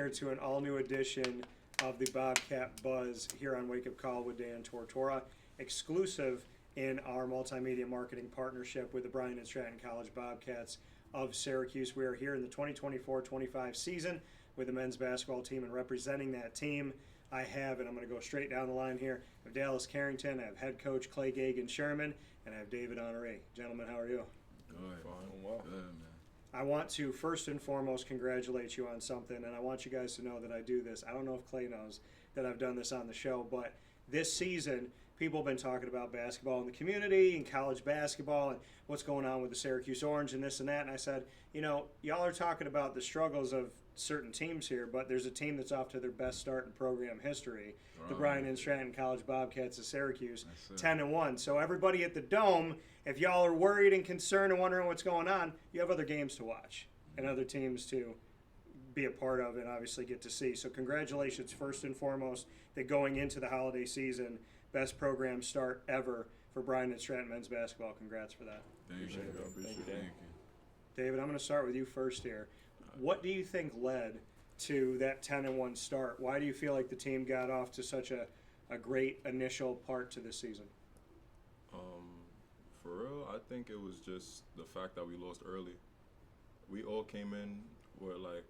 here to an all-new edition of the Bobcat Buzz here on Wake Up Call with Dan Tortora, exclusive in our multimedia marketing partnership with the Bryant Stratton College Bobcats of Syracuse. We are here in the 2024-25 season with the men's basketball team, and representing that team, I have, and I'm going to go straight down the line here, I have Dallas Carrington, I have head coach Clay Gagen-Sherman, and I have David Honore. Gentlemen, how are you? Good. Fine. Well. Good, man. I want to first and foremost congratulate you on something, and I want you guys to know that I do this. I don't know if Clay knows that I've done this on the show, but this season, people have been talking about basketball in the community and college basketball and what's going on with the Syracuse Orange and this and that. And I said, you know, y'all are talking about the struggles of certain teams here, but there's a team that's off to their best start in program history, the Bryant Stratton College Bobcats of Syracuse, 10-1. So everybody at the Dome, if y'all are worried and concerned and wondering what's going on, you have other games to watch and other teams to be a part of and obviously get to see. So congratulations first and foremost that going into the holiday season, best program start ever for Bryant Stratton men's basketball. Congrats for that. Thank you. Appreciate it. Thank you. David, I'm going to start with you first here. What do you think led to that 10-1 start? Why do you feel like the team got off to such a great initial part to this season? For real, I think it was just the fact that we lost early. We all came in with like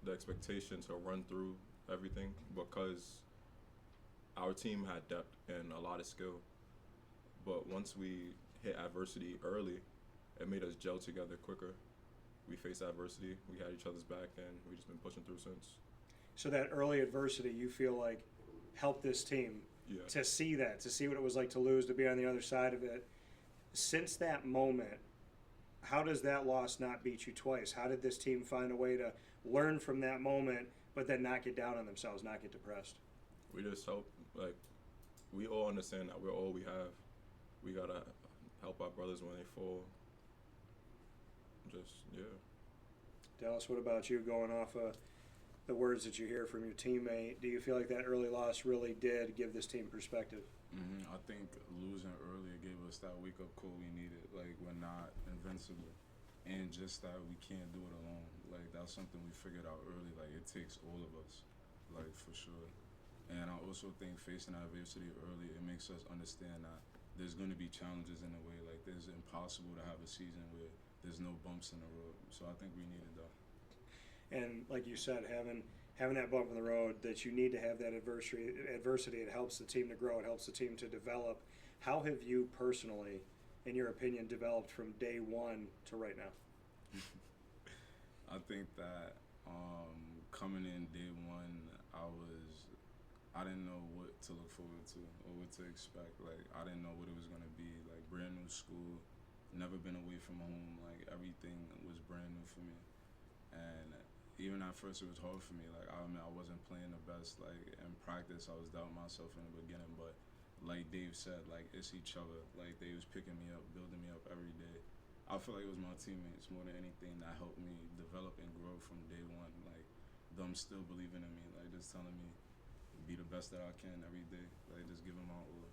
the expectation to run through everything because our team had depth and a lot of skill. But once we hit adversity early, it made us gel together quicker. We faced adversity, we had each other's back, and we've just been pushing through since. So that early adversity, you feel like helped this team to see that, to see what it was like to lose, to be on the other side of it. Since that moment, how does that loss not beat you twice? How did this team find a way to learn from that moment, but then not get down on themselves, not get depressed? We just help, like, we all understand that we're all we have. We gotta help our brothers when they fall. Dallas, what about you, going off of the words that you hear from your teammate? Do you feel like that early loss really did give this team perspective? I think losing early gave us that wake-up call we needed. Like, we're not invincible. And just that we can't do it alone. Like, that's something we figured out early. Like, it takes all of us, like, for sure. And I also think facing adversity early, it makes us understand that there's going to be challenges in the way. Like, it's impossible to have a season where there's no bumps in the road. So I think we needed that. And like you said, having that bump in the road, that you need to have that adversity, it helps the team to grow, it helps the team to develop. How have you personally, in your opinion, developed from day one to right now? I think that coming in day one, I didn't know what to look forward to or what to expect. Like, I didn't know what it was going to be. Like, brand new school, never been away from home. Like, everything was brand new for me. And even at first, it was hard for me. Like, I wasn't playing the best. Like, in practice, I was doubting myself in the beginning. But like Dave said, like, it's each other. Like, they was picking me up, building me up every day. I feel like it was my teammates more than anything that helped me develop and grow from day one. Like, them still believing in me. Like, just telling me be the best that I can every day. Like, just giving my all.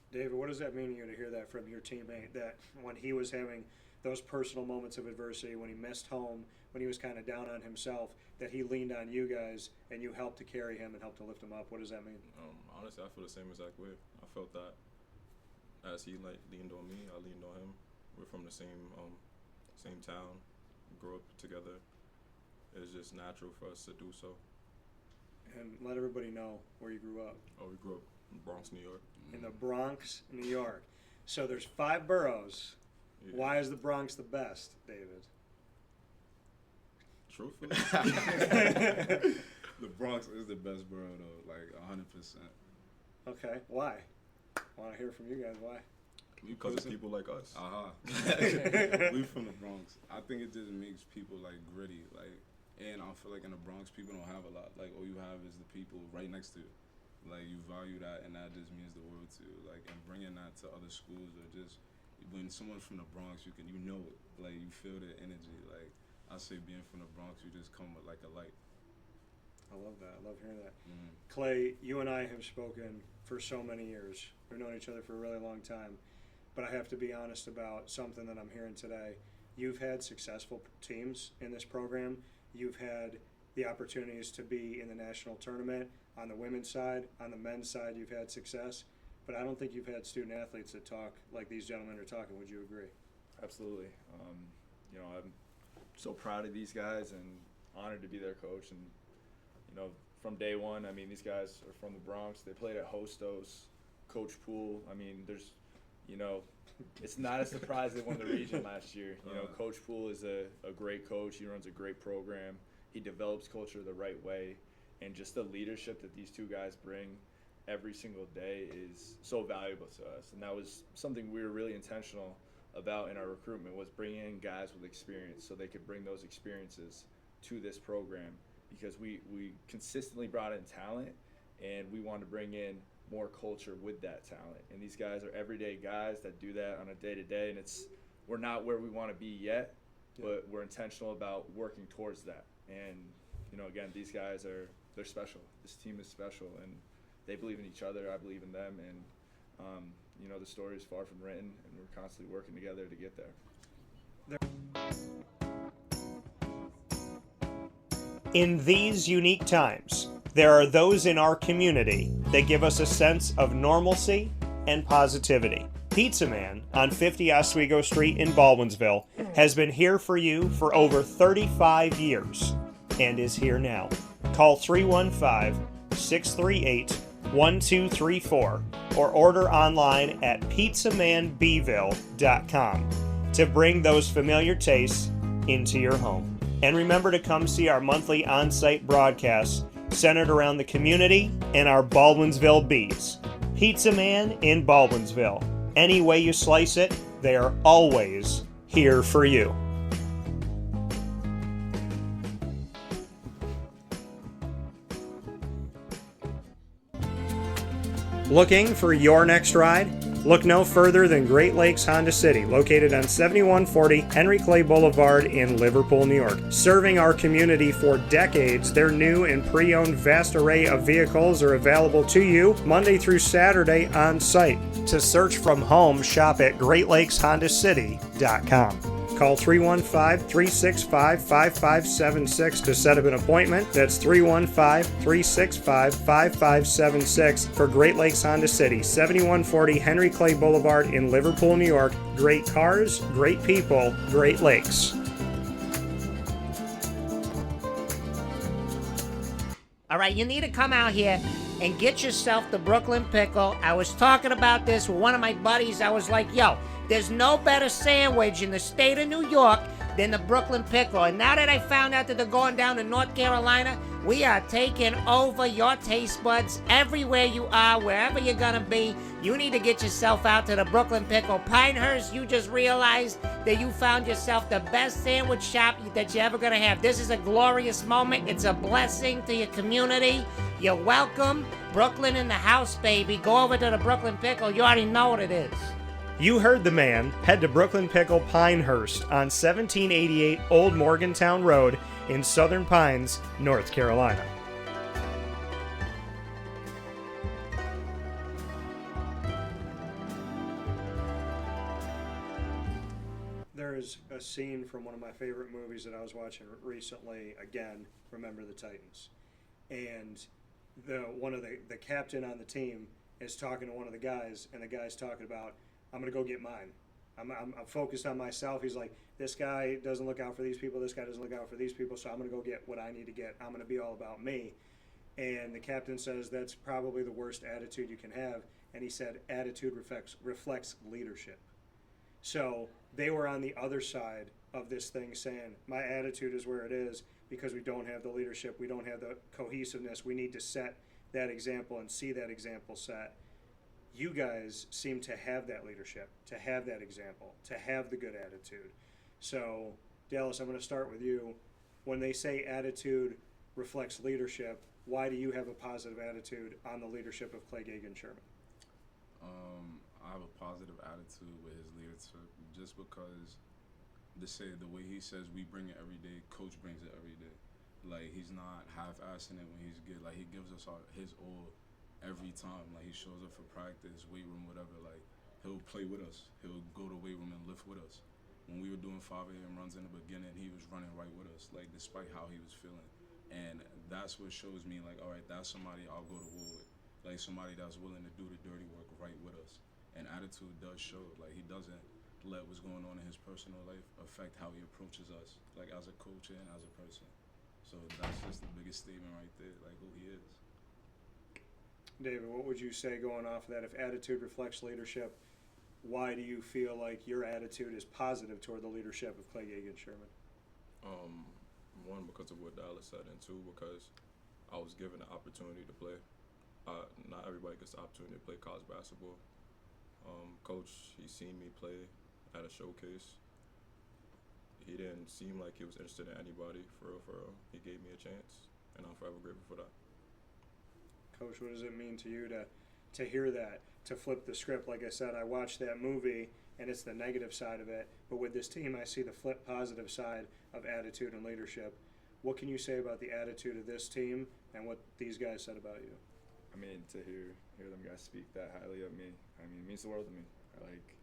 David, what does that mean to you to hear that from your teammate, that when he was having those personal moments of adversity, when he missed home, when he was kind of down on himself, that he leaned on you guys and you helped to carry him and helped to lift him up? What does that mean? Honestly, I feel the same exact way. I felt that as he leaned on me, I leaned on him. We're from the same town, grew up together. It's just natural for us to do so. And let everybody know where you grew up. Oh, we grew up in Bronx, New York. In the Bronx, New York. So there's 5 boroughs. Yeah. Why is the Bronx the best, David? Truthfully. The Bronx is the best borough, though, like 100%. Okay, why? I want to hear from you guys. Why? Because of people like us. We from the Bronx. I think it just makes people, like, gritty. Like, and I feel like in the Bronx, people don't have a lot. Like, all you have is the people right next to you. Like, you value that, and that just means the world to you. Like, and bringing that to other schools, or just when someone's from the Bronx, you know it. Like, you feel the energy. Like, I say being from the Bronx, you just come with, like, a light. I love that. I love hearing that. Clay, you and I have spoken for so many years. We've known each other for a really long time. But I have to be honest about something that I'm hearing today. You've had successful teams in this program. You've had the opportunities to be in the national tournament. On the women's side, on the men's side, you've had success, but I don't think you've had student athletes that talk like these gentlemen are talking. Would you agree? Absolutely. I'm so proud of these guys and honored to be their coach. And, from day one, these guys are from the Bronx. They played at Hostos, Coach Poole. There's, it's not a surprise they won the region last year. Coach Poole is a great coach. He runs a great program. He develops culture the right way. And just the leadership that these two guys bring every single day is so valuable to us. And that was something we were really intentional about in our recruitment, was bringing in guys with experience so they could bring those experiences to this program, because we consistently brought in talent and we wanted to bring in more culture with that talent. And these guys are everyday guys that do that on a day-to-day, and we're not where we want to be yet, but we're intentional about working towards that. And again, these guys they're special. This team is special, and they believe in each other. I believe in them, and the story is far from written, and we're constantly working together to get there. In these unique times, there are those in our community that give us a sense of normalcy and positivity. Pizza Man on 50 Oswego Street in Baldwinsville has been here for you for over 35 years and is here now. Call 315-638-1234 or order online at pizzamanbville.com to bring those familiar tastes into your home. And remember to come see our monthly on-site broadcasts centered around the community and our Baldwinsville Bees. Pizza Man in Baldwinsville. Any way you slice it, they are always here for you. Looking for your next ride? Look no further than Great Lakes Honda City, located on 7140 Henry Clay Boulevard in Liverpool, New York. Serving our community for decades, their new and pre-owned vast array of vehicles are available to you Monday through Saturday on site. To search from home, shop at GreatLakesHondaCity.com. Call 315-365-5576 to set up an appointment. That's 315-365-5576 for Great Lakes Honda City, 7140 Henry Clay Boulevard in Liverpool, New York. Great cars, great people, Great Lakes. All right, you need to come out here and get yourself the Brooklyn Pickle. I was talking about this with one of my buddies. I was like, yo, there's no better sandwich in the state of New York than the Brooklyn Pickle. And now that I found out that they're going down to North Carolina, we are taking over your taste buds everywhere you are, wherever you're going to be. You need to get yourself out to the Brooklyn Pickle. Pinehurst, you just realized that you found yourself the best sandwich shop that you're ever going to have. This is a glorious moment. It's a blessing to your community. You're welcome. Brooklyn in the house, baby. Go over to the Brooklyn Pickle. You already know what it is. You heard the man. Head to Brooklyn Pickle Pinehurst on 1788 Old Morgantown Road in Southern Pines, North Carolina. There is a scene from one of my favorite movies that I was watching recently, again, Remember the Titans. And the captain on the team is talking to one of the guys, and the guy's talking about, I'm going to go get mine. I'm focused on myself. He's like, this guy doesn't look out for these people. This guy doesn't look out for these people. So I'm going to go get what I need to get. I'm going to be all about me. And the captain says that's probably the worst attitude you can have. And he said attitude reflects leadership. So they were on the other side of this thing saying, my attitude is where it is because we don't have the leadership. We don't have the cohesiveness. We need to set that example and see that example set. You guys seem to have that leadership, to have that example, to have the good attitude. So, Dallas, I'm going to start with you. When they say attitude reflects leadership, why do you have a positive attitude on the leadership of Clay Gagen-Sherman? I have a positive attitude with his leadership just because the way he says we bring it every day, Coach brings it every day. Like, he's not half-assing it when he's good. Like, he gives us his all every time. Like, he shows up for practice, weight room, whatever. Like, he'll play with us. He'll go to weight room and lift with us. When we were doing 5 a.m. runs in the beginning, he was running right with us, like, despite how he was feeling. And that's what shows me, like, all right, that's somebody I'll go to war with. Like, somebody that's willing to do the dirty work right with us. And attitude does show. Like, he doesn't let what's going on in his personal life affect how he approaches us, like, as a coach and as a person. So that's just the biggest statement right there, like, who he is. David, what would you say going off of that? If attitude reflects leadership, why do you feel like your attitude is positive toward the leadership of Clay Gagen-Sherman? One, because of what Dallas said, and two, because I was given the opportunity to play. Not everybody gets the opportunity to play college basketball. Coach, he seen me play at a showcase. He didn't seem like he was interested in anybody, for real. He gave me a chance, and I'm forever grateful for that. Coach, what does it mean to you to hear that, to flip the script? Like I said, I watched that movie, and it's the negative side of it. But with this team, I see the flip positive side of attitude and leadership. What can you say about the attitude of this team and what these guys said about you? I mean, to hear them guys speak that highly of me, I mean, it means the world to me. Like,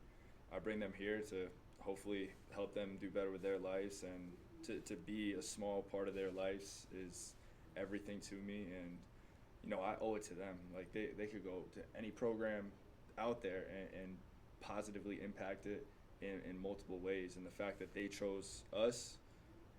I bring them here to hopefully help them do better with their lives, and to be a small part of their lives is everything to me. And, you know, I owe it to them. Like, they could go to any program out there and positively impact it in multiple ways. And the fact that they chose us,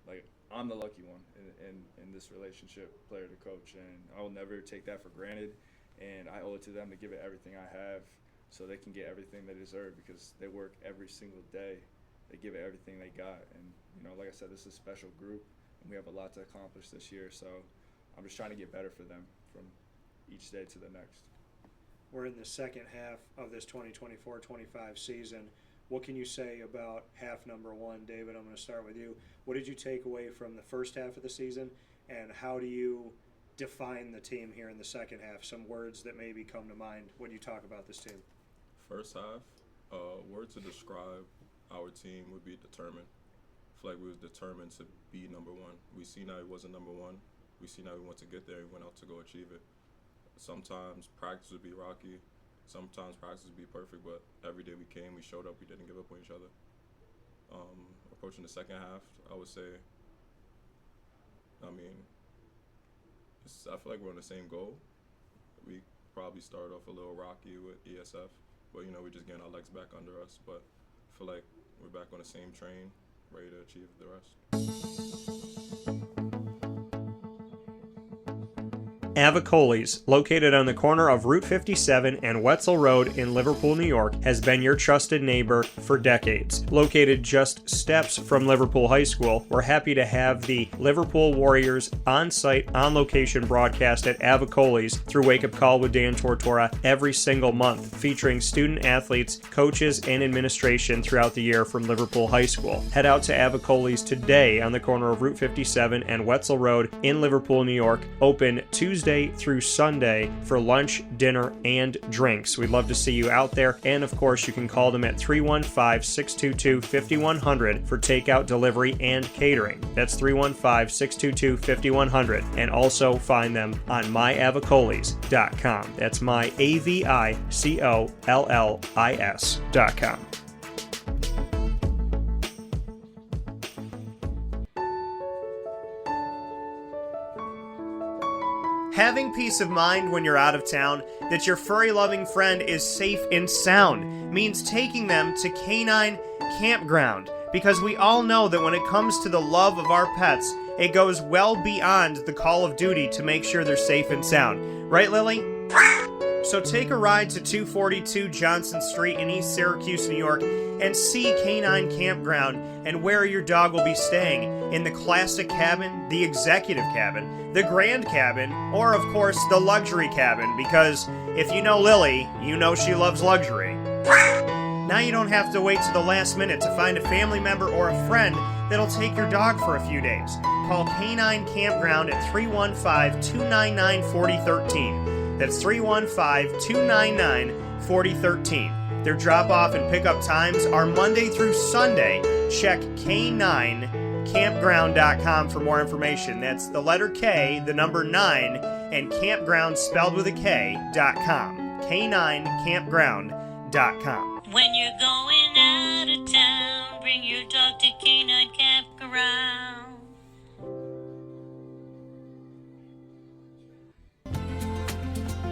like, I'm the lucky one in this relationship, player to coach, and I will never take that for granted. And I owe it to them to give it everything I have so they can get everything they deserve, because they work every single day. They give it everything they got. And, you know, like I said, this is a special group, and we have a lot to accomplish this year. So I'm just trying to get better for them from each day to the next. We're in the second half of this 2024-25 season. What can you say about half number one? David, I'm going to start with you. What did you take away from the first half of the season, and how do you define the team here in the second half? Some words that maybe come to mind when you talk about this team. First half, word to describe our team would be determined. I feel like we was determined to be number one. We seen that it wasn't number one. We seen that we want to get there and went out to go achieve it. Sometimes practice would be rocky. Sometimes practice would be perfect, but every day we came, we showed up, we didn't give up on each other. Approaching the second half, I would say, I feel like we're on the same goal. We probably started off a little rocky with ESF, but, you know, we're just getting our legs back under us. But I feel like we're back on the same train, ready to achieve the rest. Avicoli's, located on the corner of Route 57 and Wetzel Road in Liverpool, New York, has been your trusted neighbor for decades. Located just steps from Liverpool High School, we're happy to have the Liverpool Warriors on-site, on-location broadcast at Avicoli's through Wake Up Call with Dan Tortora every single month, featuring student athletes, coaches, and administration throughout the year from Liverpool High School. Head out to Avicoli's today on the corner of Route 57 and Wetzel Road in Liverpool, New York, open Tuesday through Sunday for lunch, dinner, and drinks. We'd love to see you out there, and of course you can call them at 315-622-5100 for takeout, delivery, and catering. That's 315-622-5100, and also find them on myavicolis.com. That's myavicollis.com. Having peace of mind when you're out of town that your furry-loving friend is safe and sound means taking them to Canine Campground, because we all know that when it comes to the love of our pets, it goes well beyond the call of duty to make sure they're safe and sound. Right, Lily? So take a ride to 242 Johnson Street in East Syracuse, New York, and see Canine Campground and where your dog will be staying, in the classic cabin, the executive cabin, the grand cabin, or of course the luxury cabin, because if you know Lily, you know she loves luxury. Now you don't have to wait to the last minute to find a family member or a friend that'll take your dog for a few days. Call Canine Campground at 315-299-4013. That's 315-299-4013. Their drop-off and pickup times are Monday through Sunday. Check K9campground.com for more information. That's the letter K, the number 9, and campground spelled with a K.com. K9campground.com. When you're going out of town, bring your dog to Canine Campground.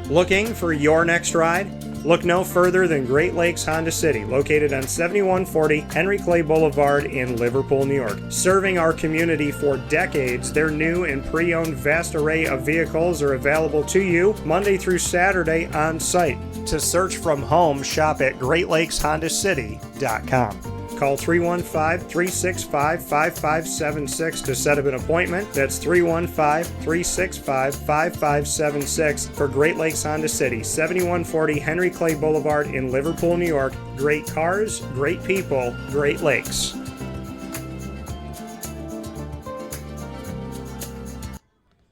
Looking for your next ride? Look no further than Great Lakes Honda City, located on 7140 Henry Clay Boulevard in Liverpool, New York. Serving our community for decades, their new and pre-owned vast array of vehicles are available to you Monday through Saturday on site. To search from home, shop at GreatLakesHondaCity.com. Call 315-365-5576 to set up an appointment. That's 315-365-5576 for Great Lakes Honda City, 7140 Henry Clay Boulevard in Liverpool, New York. Great cars, great people, Great Lakes.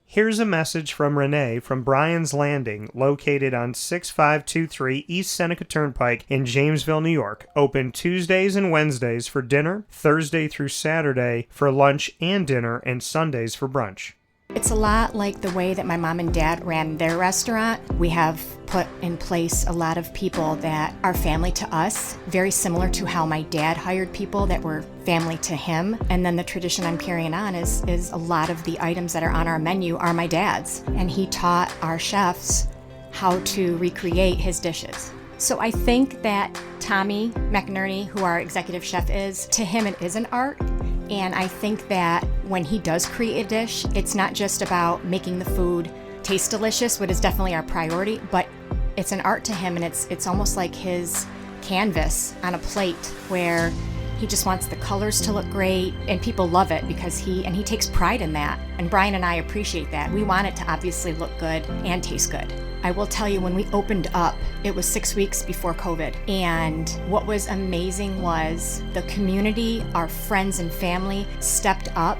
Here's a message from Renee from Bryan's Landing, located on 6523 East Seneca Turnpike in Jamesville, New York. Open Tuesdays and Wednesdays for dinner, Thursday through Saturday for lunch and dinner, and Sundays for brunch. It's a lot like the way that my mom and dad ran their restaurant. We have put in place a lot of people that are family to us, very similar to how my dad hired people that were family to him. And then the tradition I'm carrying on is a lot of the items that are on our menu are my dad's. And he taught our chefs how to recreate his dishes. So I think that Tommy McInerney, who our executive chef is, to him it is an art. And I think that when he does create a dish, it's not just about making the food taste delicious, which is definitely our priority, but it's an art to him, and it's almost like his canvas on a plate where he just wants the colors to look great, and people love it because he takes pride in that. And Brian and I appreciate that. We want it to obviously look good and taste good. I will tell you, when we opened up, it was 6 weeks before COVID. And what was amazing was the community, our friends and family stepped up,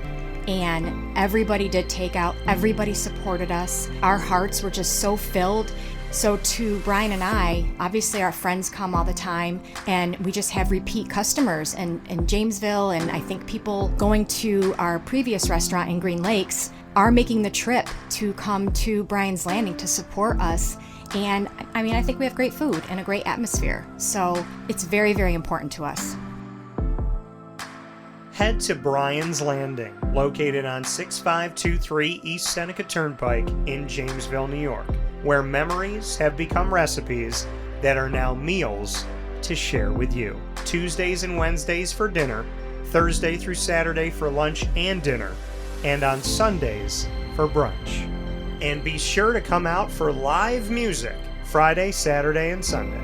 and everybody did takeout. Everybody supported us. Our hearts were just so filled. So to Brian and I, obviously our friends come all the time, and we just have repeat customers in Jamesville, and I think people going to our previous restaurant in Green Lakes are making the trip to come to Bryan's Landing to support us. And I mean, I think we have great food and a great atmosphere. So it's very, very important to us. Head to Bryan's Landing, located on 6523 East Seneca Turnpike in Jamesville, New York, where memories have become recipes that are now meals to share with you. Tuesdays and Wednesdays for dinner, Thursday through Saturday for lunch and dinner, and on Sundays for brunch. And be sure to come out for live music Friday, Saturday, and Sunday.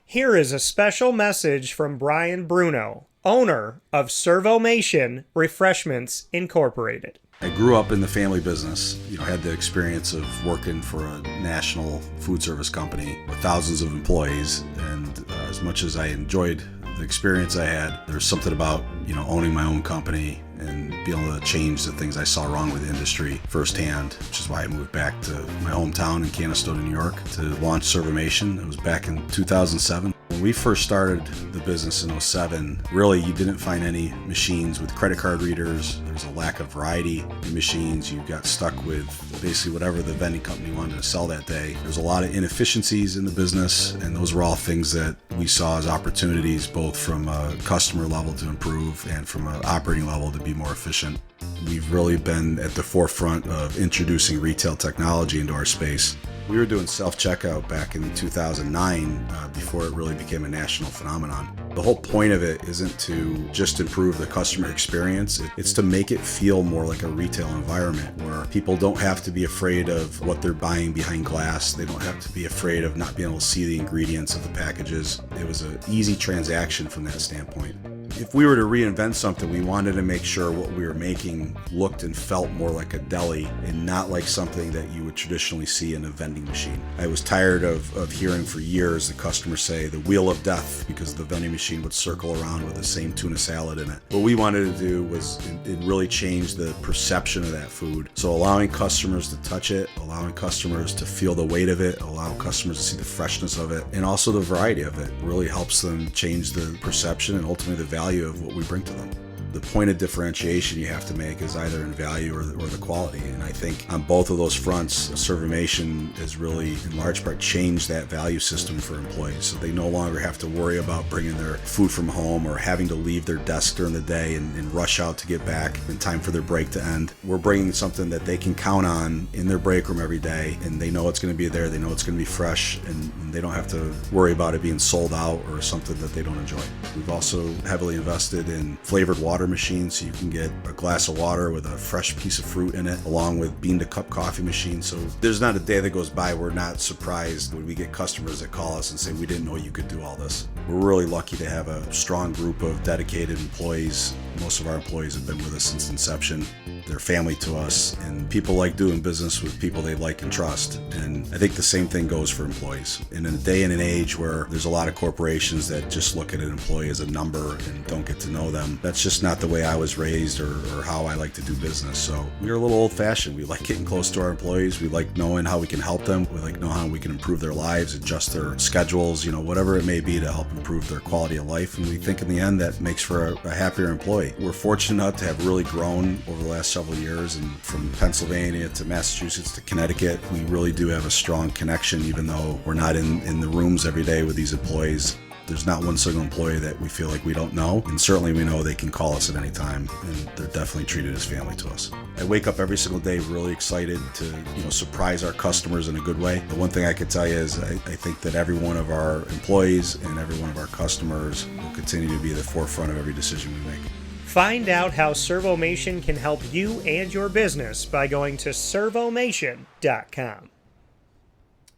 Here is a special message from Brian Bruno, owner of Servomation Refreshments Incorporated. I grew up in the family business, had the experience of working for a national food service company with thousands of employees, and as much as I enjoyed the experience I had, there's something about, owning my own company and being able to change the things I saw wrong with the industry firsthand, which is why I moved back to my hometown in Canastota, New York to launch Servomation. It was back in 2007. When we first started the business in 2007, really you didn't find any machines with credit card readers. There's a lack of variety in machines. You got stuck with basically whatever the vending company wanted to sell that day. There's a lot of inefficiencies in the business, and those were all things that we saw as opportunities, both from a customer level to improve and from an operating level to be more efficient. We've really been at the forefront of introducing retail technology into our space. We were doing self-checkout back in 2009 before it really became a national phenomenon. The whole point of it isn't to just improve the customer experience, it's to make it feel more like a retail environment where people don't have to be afraid of what they're buying behind glass. They don't have to be afraid of not being able to see the ingredients of the packages. It was an easy transaction from that standpoint. If we were to reinvent something, we wanted to make sure what we were making looked and felt more like a deli and not like something that you would traditionally see in a vending machine. I was tired of hearing for years the customers say the wheel of death because the vending machine would circle around with the same tuna salad in it. What we wanted to do was it really change the perception of that food. So allowing customers to touch it, allowing customers to feel the weight of it, allowing customers to see the freshness of it, and also the variety of it really helps them change the perception and ultimately the value of what we bring to them. The point of differentiation you have to make is either in value or the quality. And I think on both of those fronts, Servamation has really, in large part, changed that value system for employees. So they no longer have to worry about bringing their food from home or having to leave their desk during the day and rush out to get back in time for their break to end. We're bringing something that they can count on in their break room every day, and they know it's going to be there, they know it's going to be fresh, and they don't have to worry about it being sold out or something that they don't enjoy. We've also heavily invested in flavored water machines, so you can get a glass of water with a fresh piece of fruit in it, along with bean-to-cup coffee machines. So there's not a day that goes by we're not surprised when we get customers that call us and say, we didn't know you could do all this. We're really lucky to have a strong group of dedicated employees. Most of our employees have been with us since inception. They're family to us, and people like doing business with people they like and trust. And I think the same thing goes for employees. In a day and an age where there's a lot of corporations that just look at an employee as a number and don't get to know them, that's just not the way I was raised or how I like to do business. So we're a little old-fashioned. We like getting close to our employees. We like knowing how we can help them. We like knowing how we can improve their lives, adjust their schedules, whatever it may be to help improve their quality of life. And we think in the end that makes for a happier employee. We're fortunate enough to have really grown over the last several years, and from Pennsylvania to Massachusetts to Connecticut, we really do have a strong connection, even though we're not in the rooms every day with these employees. There's not one single employee that we feel like we don't know, and certainly we know they can call us at any time, and they're definitely treated as family to us. I wake up every single day really excited to surprise our customers in a good way. The one thing I can tell you is I think that every one of our employees and every one of our customers will continue to be at the forefront of every decision we make. Find out how Servomation can help you and your business by going to servomation.com.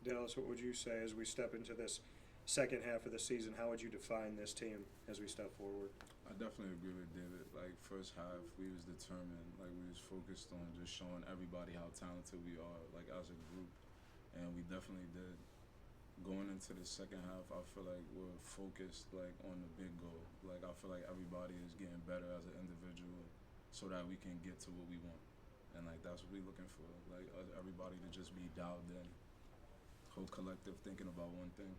Dallas, what would you say as we step into this second half of the season? How would you define this team as we step forward? I definitely agree with David. Like, first half, we was determined. Like, we was focused on just showing everybody how talented we are, like, as a group. And we definitely did. Going into the second half, I feel like we're focused, like, on the big goal. Like, I feel like everybody is getting better as an individual so that we can get to what we want. And, like, that's what we're looking for. Like, everybody to just be dialed in, whole collective thinking about one thing.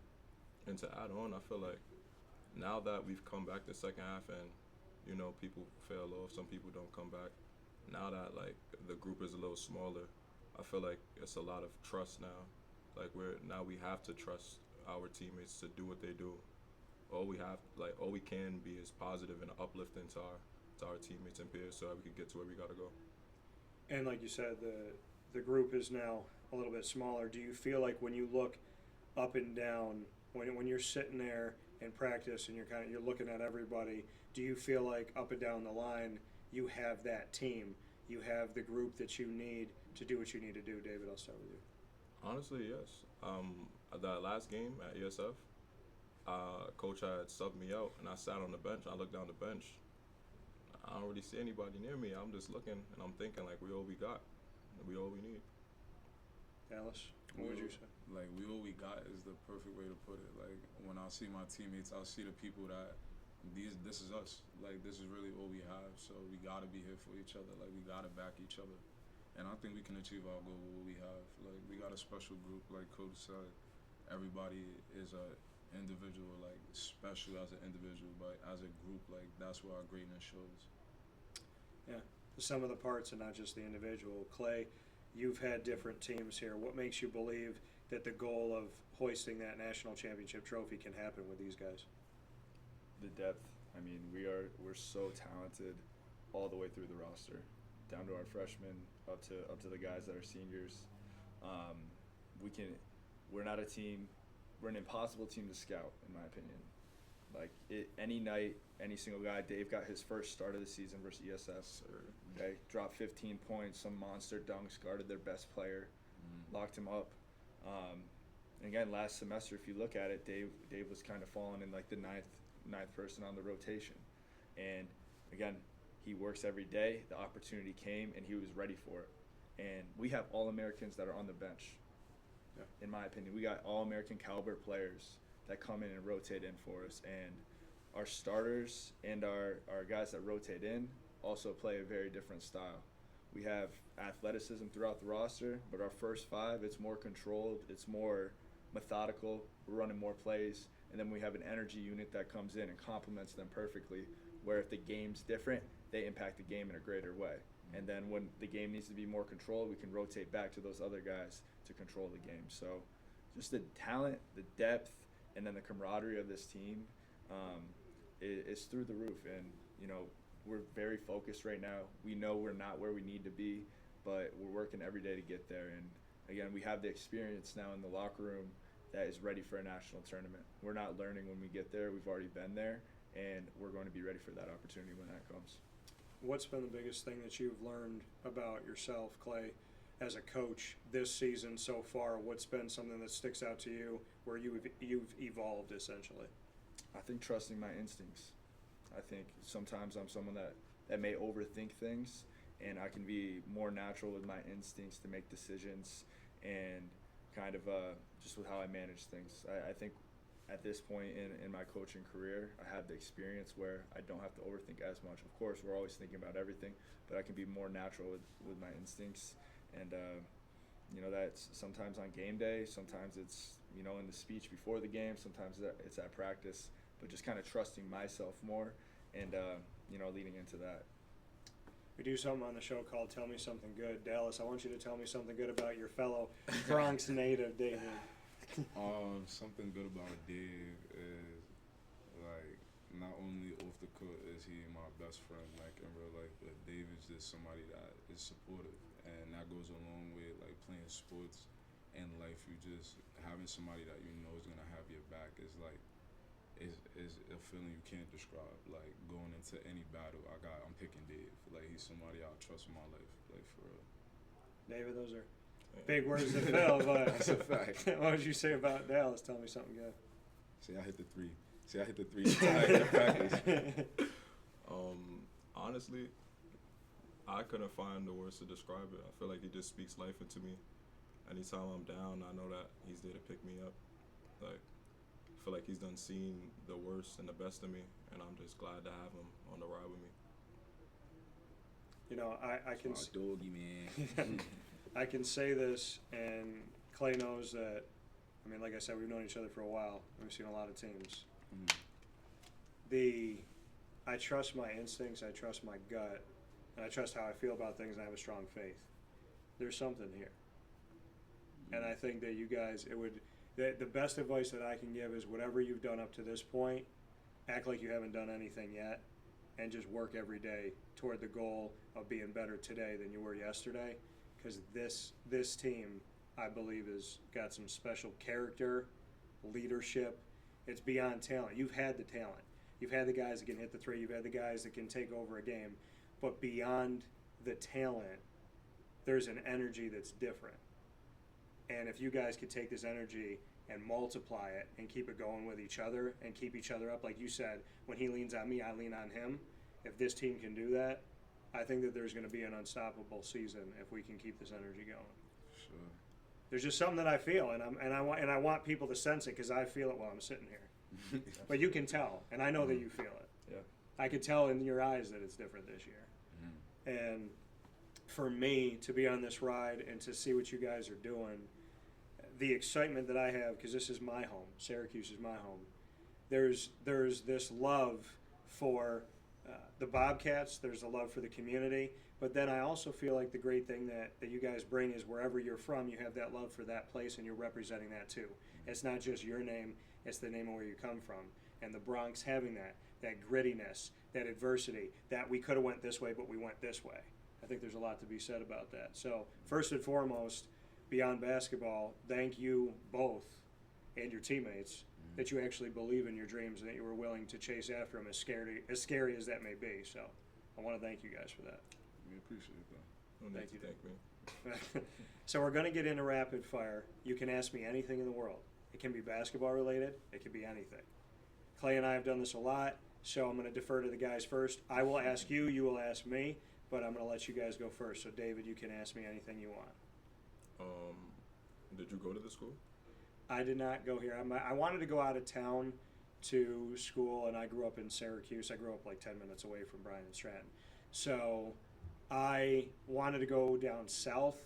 And to add on, I feel like now that we've come back the second half and, people fail off, some people don't come back. Now that, like, the group is a little smaller, I feel like it's a lot of trust now. Like, we have to trust our teammates to do what they do. All we can be is positive and uplifting to our teammates and peers so that we can get to where we gotta go. And like you said, the group is now a little bit smaller. Do you feel like when you look up and down, when you're sitting there in practice and you're looking at everybody, do you feel like up and down the line you have that team, you have the group that you need to do what you need to do? David, I'll start with you. Honestly, yes. That last game at ESF, Coach had subbed me out, and I sat on the bench. I looked down the bench. I don't really see anybody near me. I'm just looking, and I'm thinking, like, we all we got. We all we need. Dallas, what would you say? Like, we all we got is the perfect way to put it. Like, when I see my teammates, I see the people that this is us. Like, this is really all we have. So we got to be here for each other. Like, we got to back each other. And I think we can achieve our goal with what we have. Like, we got a special group, like Coach said. Everybody is a individual, like, special as an individual, but as a group, like, that's where our greatness shows. Yeah, the sum of the parts and not just the individual. Clay, you've had different teams here. What makes you believe that the goal of hoisting that national championship trophy can happen with these guys? The depth. I mean, we're so talented all the way through the roster, down to our freshmen, up to the guys that are seniors. We're not a team. We're an impossible team to scout, in my opinion. Like, any night, any single guy. Dave got his first start of the season versus ESF. Okay, dropped 15 points, some monster dunks, guarded their best player, locked him up. And again, last semester, if you look at it, Dave was kind of falling in like the ninth person on the rotation. And again, he works every day. The opportunity came, and he was ready for it. And we have All-Americans that are on the bench. Yeah. In my opinion, we got All-American caliber players that come in and rotate in for us. And our starters and our guys that rotate in also play a very different style. We have athleticism throughout the roster, but our first five, it's more controlled, it's more methodical, we're running more plays, and then we have an energy unit that comes in and complements them perfectly, where if the game's different, they impact the game in a greater way. And then when the game needs to be more controlled, we can rotate back to those other guys to control the game. So just the talent, the depth, and then the camaraderie of this team is through the roof. And, you know, we're very focused right now. We know we're not where we need to be, but we're working every day to get there. And, again, we have the experience now in the locker room that is ready for a national tournament. We're not learning when we get there. We've already been there, and we're going to be ready for that opportunity when that comes. What's been the biggest thing that you've learned about yourself, Clay, as a coach this season so far? What's been something that sticks out to you where you've evolved, essentially? I think trusting my instincts. I think sometimes I'm someone that may overthink things, and I can be more natural with my instincts to make decisions and kind of just with how I manage things. I think at this point in my coaching career, I have the experience where I don't have to overthink as much. Of course, we're always thinking about everything, but I can be more natural with my instincts. And, you know, that's sometimes on game day, sometimes it's, you know, in the speech before the game, sometimes it's at practice, but just kind of trusting myself more and, you know, leading into that. We do something on the show called Tell Me Something Good. Dallas, I want you to tell me something good about your fellow Bronx native, David. Something good about Dave is, like, not only off the court is he my best friend, like, in real life, but Dave is just somebody that is supportive, and that goes a long way, like, playing sports and life. You just, having somebody that you know is going to have your back is, like, is a feeling you can't describe. Like, going into any battle, I'm picking Dave. Like, he's somebody I trust in my life, like, for real. David, those are big words to fill, but That's a fact. what would you say about Dallas? Tell me something good. See, I hit the three. In practice. Honestly, I couldn't find the words to describe it. I feel like he just speaks life into me. Anytime I'm down, I know that he's there to pick me up. Like, I feel like he's done seen the worst and the best of me, and I'm just glad to have him on the ride with me. You know, I can Doggy, man. I can say this, and Clay knows that. I mean, like I said, we've known each other for a while. We've seen a lot of teams. I trust my instincts, I trust my gut, and I trust how I feel about things, and I have a strong faith. There's something here. And I think that you guys, the best advice that I can give is whatever you've done up to this point, act like you haven't done anything yet, and just work every day toward the goal of being better today than you were yesterday, because this team, I believe, has got some special character, leadership. It's beyond talent. You've had the talent. You've had the guys that can hit the three. You've had the guys that can take over a game. But beyond the talent, there's an energy that's different. And if you guys could take this energy and multiply it and keep it going with each other and keep each other up, like you said, when he leans on me, I lean on him. If this team can do that, I think that there's going to be an unstoppable season if we can keep this energy going. Sure. There's just something that I feel, and I want people to sense it because I feel it while I'm sitting here. But you can tell, and I know that you feel it. Yeah. I could tell in your eyes that it's different this year. And for me to be on this ride and to see what you guys are doing, the excitement that I have, because this is my home, Syracuse is my home. There's this love for the Bobcats. There's a love for the community. But then I also feel like the great thing that you guys bring is wherever you're from, you have that love for that place, and you're representing that too. It's not just your name, it's the name of where you come from. And the Bronx having that grittiness, that adversity, that we could have went this way, but we went this way. I think there's a lot to be said about that. So first and foremost, beyond basketball, thank you both and your teammates that you actually believe in your dreams and that you were willing to chase after them, as scary as that may be. So I want to thank you guys for that. We appreciate that. No need Thank to you. thank me. So we're going to get into rapid fire. You can ask me anything in the world. It can be basketball related. It can be anything. Clay and I have done this a lot, so I'm going to defer to the guys first. I will ask you. You will ask me, but I'm going to let you guys go first. So David, you can ask me anything you want. Did you go to the school? I did not go here. I wanted to go out of town to school, and I grew up in Syracuse. I grew up like 10 minutes away from Bryant Stratton. So I wanted to go down south.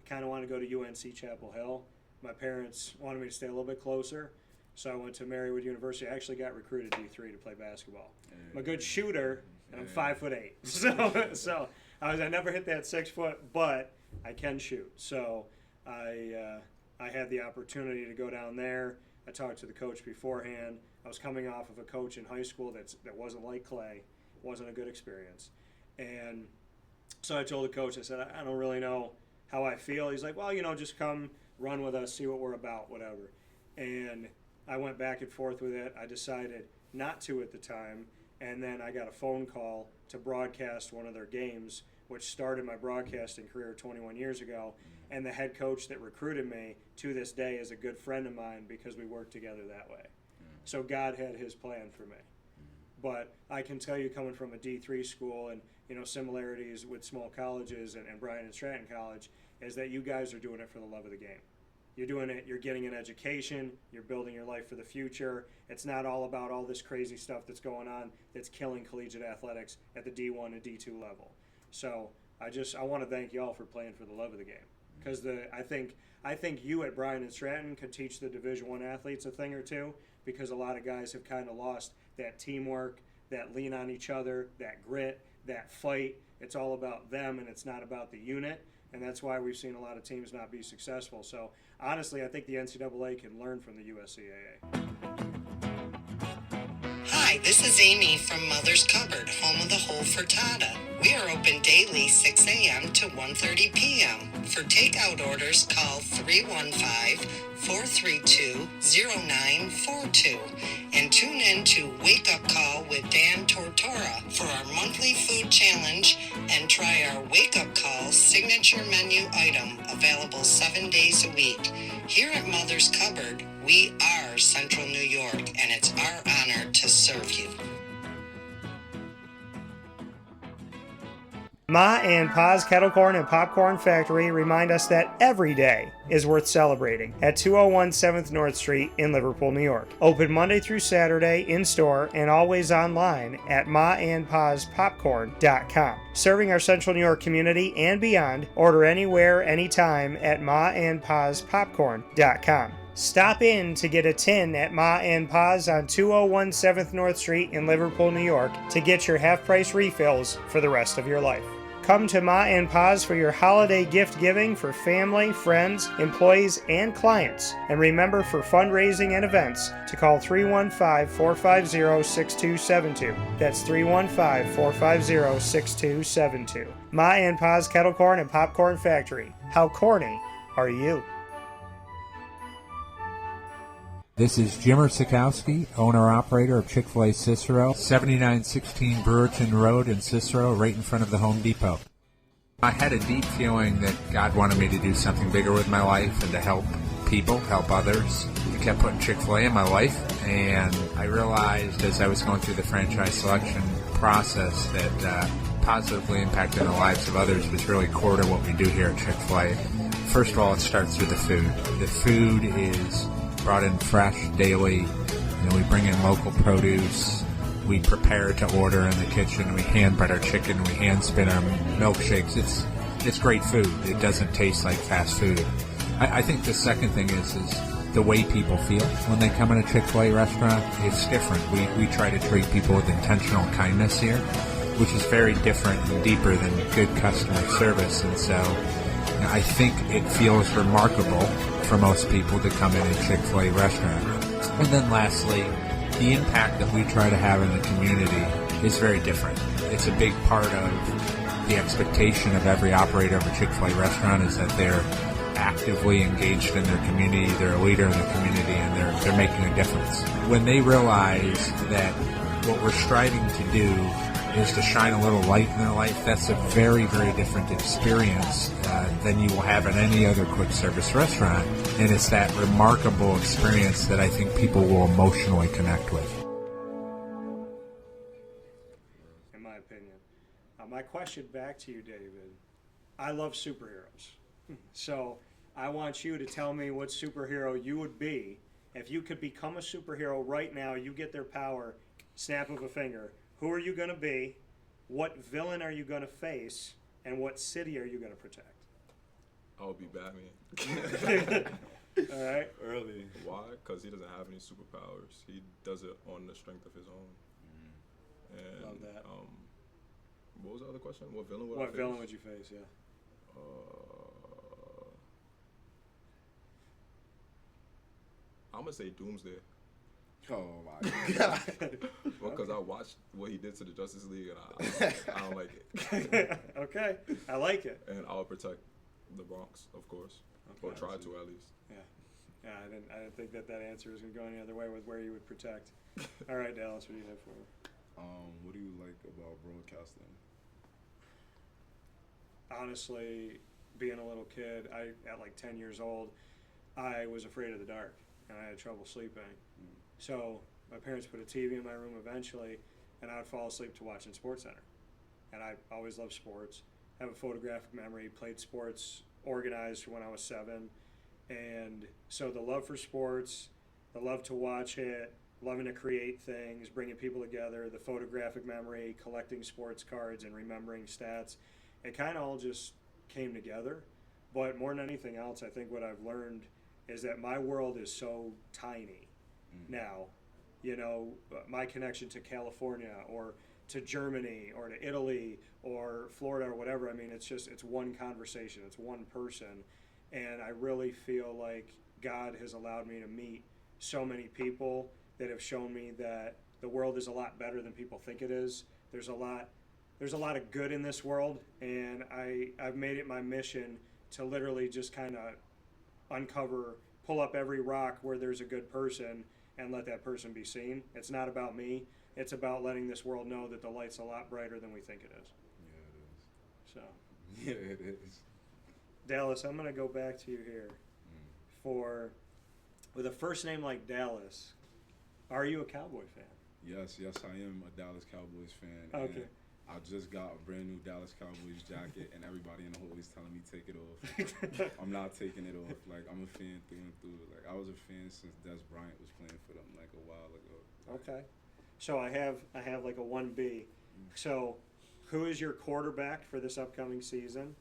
I kind of wanted to go to UNC Chapel Hill. My parents wanted me to stay a little bit closer, so I went to Marywood University. I actually got recruited D3 to play basketball. I'm a good shooter, and I'm 5'8". So I never hit that 6 foot, but I can shoot. So I had the opportunity to go down there. I talked to the coach beforehand. I was coming off of a coach in high school that wasn't like Clay. It wasn't a good experience. And so I told the coach, I said, I don't really know how I feel. He's like, well, just come run with us, see what we're about, whatever. And I went back and forth with it. I decided not to at the time. And then I got a phone call to broadcast one of their games, which started my broadcasting career 21 years ago. And the head coach that recruited me to this day is a good friend of mine because we worked together that way. So God had his plan for me. But I can tell you, coming from a D3 school and similarities with small colleges and Bryant Stratton College, is that you guys are doing it for the love of the game. You're doing it, you're getting an education, you're building your life for the future. It's not all about all this crazy stuff that's going on that's killing collegiate athletics at the D1 and D2 level. So I want to thank y'all for playing for the love of the game. Because I think you at Bryant and Stratton could teach the Division I athletes a thing or two, because a lot of guys have kind of lost that teamwork, that lean on each other, that grit, that fight. It's all about them, and it's not about the unit, and that's why we've seen a lot of teams not be successful. So honestly, I think the NCAA can learn from the USCAA. Hi, this is Amy from Mother's Cupboard, home of the whole frittata. We are open daily 6 a.m. to 1:30 p.m. For takeout orders, call 315-432-0942 and tune in to Wake Up Call with Dan Tortora for our monthly food challenge, and try our Wake Up Call signature menu item, available 7 days a week. Here at Mother's Cupboard, we are Central New York, and it's our honor to serve you. Ma and Pa's Kettle Corn and Popcorn Factory remind us that every day is worth celebrating at 201 7th North Street in Liverpool, New York. Open Monday through Saturday in-store and always online at maandpaspopcorn.com. Serving our Central New York community and beyond, order anywhere, anytime at maandpaspopcorn.com. Stop in to get a tin at Ma and Pa's on 201 7th North Street in Liverpool, New York to get your half-price refills for the rest of your life. Come to Ma and Pa's for your holiday gift giving for family, friends, employees, and clients. And remember, for fundraising and events, to call 315-450-6272. That's 315-450-6272. Ma and Pa's Kettle Corn and Popcorn Factory. How corny are you? This is Jimmer Sikowski, owner-operator of Chick-fil-A Cicero, 7916 Brewerton Road in Cicero, right in front of the Home Depot. I had a deep feeling that God wanted me to do something bigger with my life and to help people, help others. He kept putting Chick-fil-A in my life, and I realized as I was going through the franchise selection process that positively impacting the lives of others was really core to what we do here at Chick-fil-A. First of all, it starts with the food. The food is brought in fresh daily. We bring in local produce. We prepare to order in the kitchen. We hand bread our chicken. We hand spin our milkshakes. It's great food. It doesn't taste like fast food. I think the second thing is the way people feel when they come in a Chick-fil-A restaurant. It's different. We try to treat people with intentional kindness here, which is very different and deeper than good customer service. And so I think it feels remarkable for most people to come in a Chick-fil-A restaurant. And then lastly, the impact that we try to have in the community is very different. It's a big part of the expectation of every operator of a Chick-fil-A restaurant is that they're actively engaged in their community, they're a leader in the community, and they're making a difference. When they realize that what we're striving to do is to shine a little light in their life, that's a very, very different experience than you will have in any other quick service restaurant. And it's that remarkable experience that I think people will emotionally connect with. In my opinion. My question back to you, David. I love superheroes. So I want you to tell me what superhero you would be. If you could become a superhero right now, you get their power, snap of a finger. Who are you going to be? What villain are you going to face? And what city are you going to protect? I'll be Batman. All right. Early. Why? Because he doesn't have any superpowers. He does it on the strength of his own. And love that. What was the other question? What villain would I What face? villain would you face? Yeah. I'm gonna say Doomsday. Oh my god. Because I watched what he did to the Justice League, and I don't like it. Okay, I like it. And I'll protect the Bronx, of course, or Okay. try to at least. Yeah, I didn't think that answer was gonna go any other way with where you would protect. All right, Dallas, what do you have for me? What do you like about broadcasting? Honestly, being a little kid, at like 10 years old, I was afraid of the dark, and I had trouble sleeping. So my parents put a TV in my room eventually, and I would fall asleep to watching SportsCenter. And I always loved sports. I have a photographic memory, played sports, organized when I was 7. And so the love for sports, the love to watch it, loving to create things, bringing people together, the photographic memory, collecting sports cards and remembering stats, it kind of all just came together. But more than anything else, I think what I've learned is that my world is so tiny now. You know, my connection to California or to Germany or to Italy or Florida or whatever, I mean, it's one conversation, it's one person. And I really feel like God has allowed me to meet so many people that have shown me that the world is a lot better than people think it is. There's a lot of good in this world, and I've made it my mission to literally just kind of pull up every rock where there's a good person and let that person be seen. It's not about me. It's about letting this world know that the light's a lot brighter than we think it is. Yeah, it is. So, Yeah, it is. Dallas, I'm going to go back to you here. With a first name like Dallas, are you a Cowboy fan? Yes, I am a Dallas Cowboys fan. Okay. And I just got a brand new Dallas Cowboys jacket, and everybody in the hall is telling me take it off. I'm not taking it off. Like, I'm a fan through and through. Like, I was a fan since Des Bryant was playing for them like a while ago. Okay. So I have like a 1B. So who is your quarterback for this upcoming season?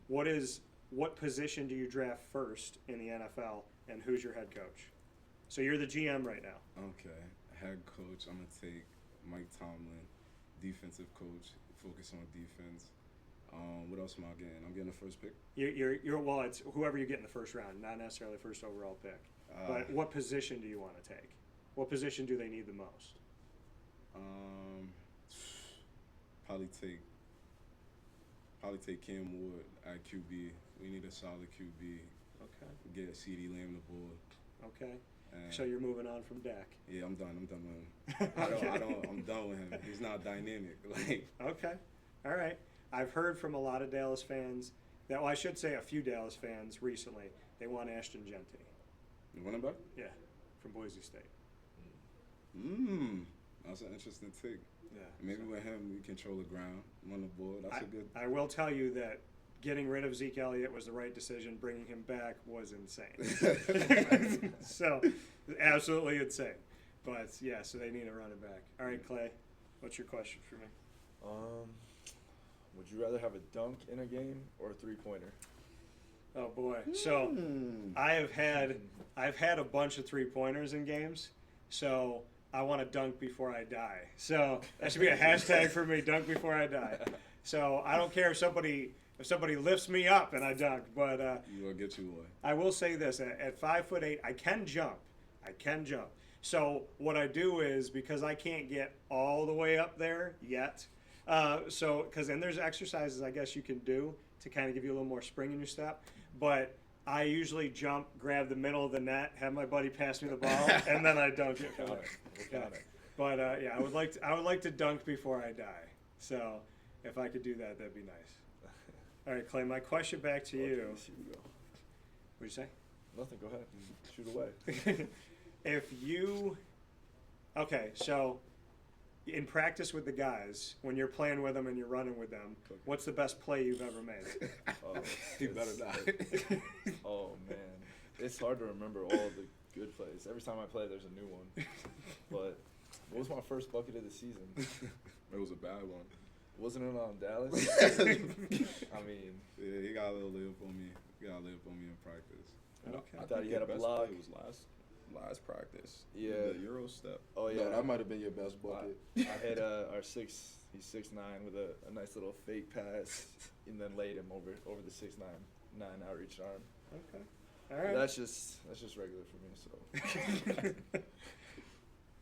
What position do you draft first in the NFL, and who's your head coach? So you're the GM right now. Okay. Head coach, I'm going to take Mike Tomlin. Defensive coach, focus on defense. What else am I getting? I'm getting the first pick. Well, it's whoever you get in the first round, not necessarily the first overall pick. But what position do you want to take? What position do they need the most? Probably take Cam Ward at QB. We need a solid QB. Okay. Get CD Lamb the ball. Okay. So you're moving on from Dak. Yeah, I'm done with him. I'm done with him. He's not dynamic. Like. Okay. All right. I've heard from a lot of Dallas fans I should say a few Dallas fans recently, they want Ashton Genty. You want him back? Yeah, from Boise State. That's an interesting take. Yeah. Maybe with him, we control the ground, run the ball. That's a good. I will tell you that getting rid of Zeke Elliott was the right decision. Bringing him back was insane. So, absolutely insane. But yeah, so they need a running back. All right, Clay, what's your question for me? Would you rather have a dunk in a game or a three-pointer? Oh boy. So I've had a bunch of 3-pointers in games. So I want to dunk before I die. So that should be a hashtag for me, dunk before I die. So I don't care if somebody lifts me up and I dunk, but You will get you one. I will say this: at 5'8", I can jump. So what I do is, because I can't get all the way up there yet, and there's exercises I guess you can do to kind of give you a little more spring in your step, but I usually jump, grab the middle of the net, have my buddy pass me the ball, and then I dunk it from there. But I would like to dunk before I die. So if I could do that, that'd be nice. All right, Clay, my question back to you. Here we go. What'd you say? Nothing. Go ahead. Shoot away. So in practice with the guys, when you're playing with them and you're running with them, what's the best play you've ever made? You better not. Oh, man. It's hard to remember all the good plays. Every time I play, there's a new one. But what was my first bucket of the season? It was a bad one. Wasn't it on Dallas? I mean, Yeah, he got a little layup on me. In practice. Okay. I thought he had a best block. play was last practice. Yeah. The Euro step. Oh, yeah. No, that might have been your best bucket. I hit our sixth He's 6'9" with a nice little fake pass, and then laid him over the 6'9" outreach arm. Okay. All right. That's just regular for me. So.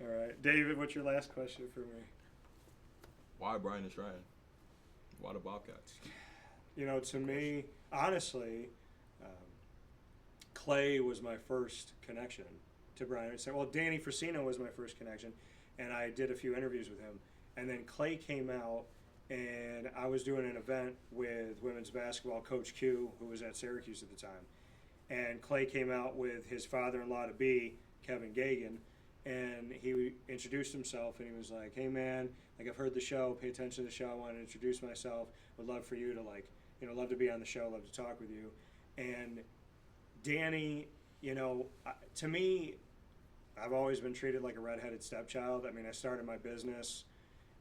All right, David. What's your last question for me? Why Bryant Stratton? Why the Bobcats? You know, to me, honestly, Clay was my first connection to Bryant. Well, Danny Frasino was my first connection, and I did a few interviews with him. And then Clay came out, and I was doing an event with women's basketball, Coach Q, who was at Syracuse at the time. And Clay came out with his father-in-law to be, Kevin Gagen, and he introduced himself, and he was like, "Hey man, like I've heard the show, pay attention to the show, I want to introduce myself, would love for you to love to be on the show, love to talk with you." And Danny, to me, I've always been treated like a redheaded stepchild. I mean, I started my business